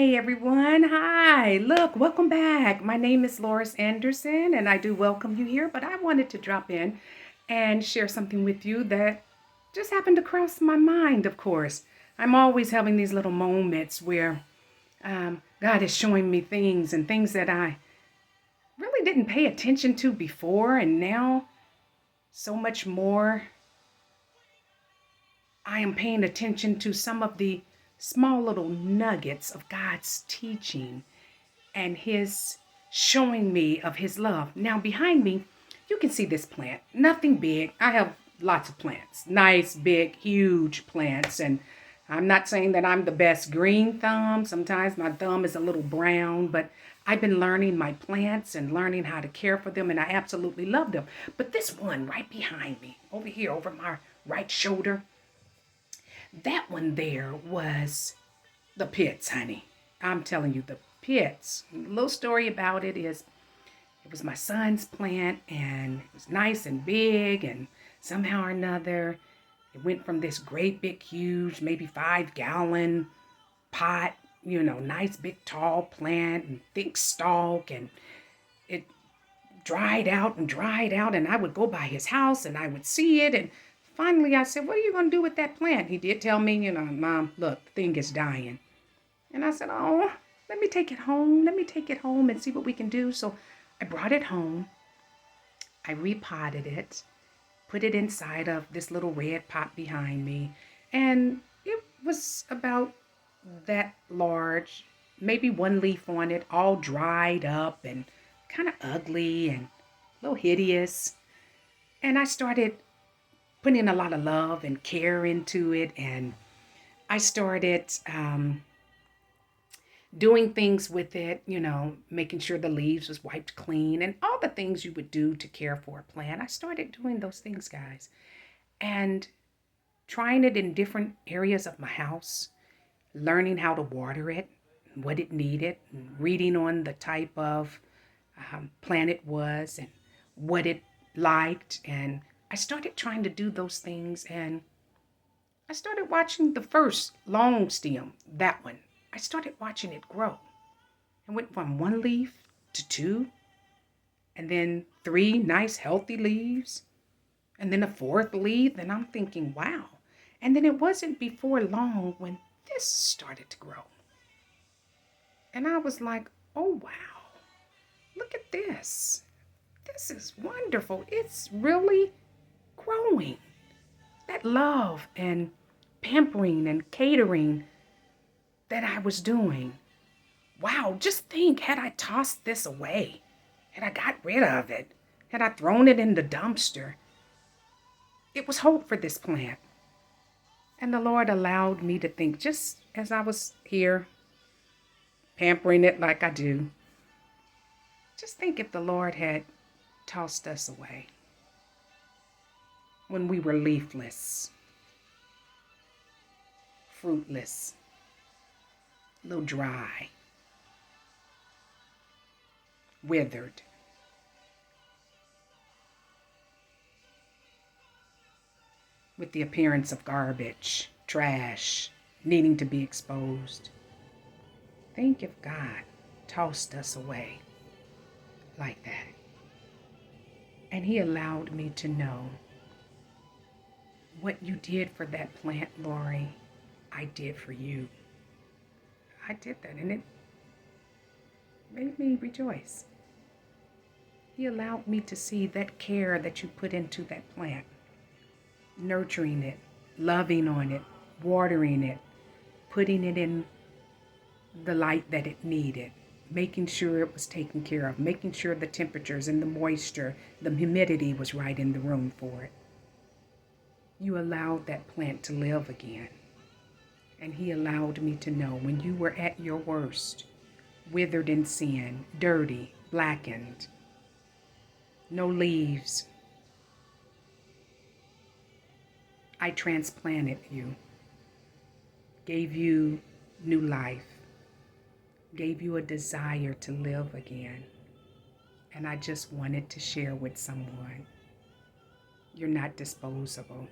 Hey everyone, hi. Look, welcome back. My name is Loris Anderson and I do welcome you here, but I wanted to drop in and share something with you that just happened to cross my mind, of course. I'm always having these little moments where God is showing me things and things that I really didn't pay attention to before, and now so much more I am paying attention to some of the small little nuggets of God's teaching and his showing me of his love. Now, behind me, you can see this plant. Nothing big. I have lots of plants, nice, big, huge plants. And I'm not saying that I'm the best green thumb. Sometimes my thumb is a little brown, but I've been learning my plants and learning how to care for them, and I absolutely love them. But this one right behind me, over here, over my right shoulder, that one there was the pits, honey. I'm telling you, the pits. A little story about it is it was my son's plant and it was nice and big, and somehow or another it went from this great big huge maybe 5 gallon pot, nice big tall plant and thick stalk, and it dried out, and I would go by his house and I would see it, and finally I said, what are you going to do with that plant? He did tell me, Mom, look, the thing is dying. And I said, oh, let me take it home. Let me take it home and see what we can do. So I brought it home. I repotted it, put it inside of this little red pot behind me. And it was about that large, maybe one leaf on it, all dried up and kind of ugly and a little hideous. And I started putting a lot of love and care into it. And I started doing things with it, making sure the leaves was wiped clean and all the things you would do to care for a plant. I started doing those things, guys, and trying it in different areas of my house, learning how to water it, what it needed, and reading on the type of plant it was and what it liked. And I started trying to do those things, and I started watching the first long stem, that one. I started watching it grow. It went from one leaf to two, and then three nice healthy leaves, and then a fourth leaf. And I'm thinking, wow. And then it wasn't before long when this started to grow. And I was like, oh, wow, look at this. This is wonderful. It's really growing. That love and pampering and catering that I was doing. Wow, just think, had I tossed this away, had I got rid of it, had I thrown it in the dumpster, it was hope for this plant. And the Lord allowed me to think, just as I was here pampering it like I do, just think if the Lord had tossed us away when we were leafless, fruitless, a little dry, withered. With the appearance of garbage, trash, needing to be exposed. Think if God tossed us away like that. And he allowed me to know what you did for that plant, Lori, I did for you. I did that, and it made me rejoice. He allowed me to see that care that you put into that plant, nurturing it, loving on it, watering it, putting it in the light that it needed, making sure it was taken care of, making sure the temperatures and the moisture, the humidity was right in the room for it. You allowed that plant to live again. And he allowed me to know when you were at your worst, withered in sin, dirty, blackened, no leaves, I transplanted you, gave you new life, gave you a desire to live again. And I just wanted to share with someone, you're not disposable.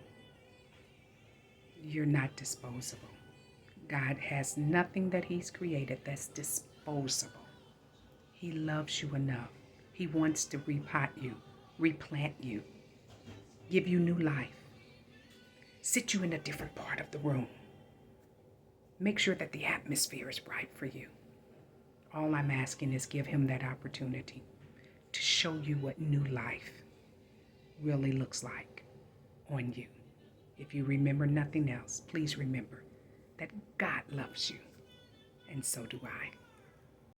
You're not disposable. God has nothing that He's created that's disposable. He loves you enough. He wants to repot you, replant you, give you new life, sit you in a different part of the room. Make sure that the atmosphere is right for you. All I'm asking is give Him that opportunity to show you what new life really looks like on you. If you remember nothing else, please remember that God loves you, and so do I.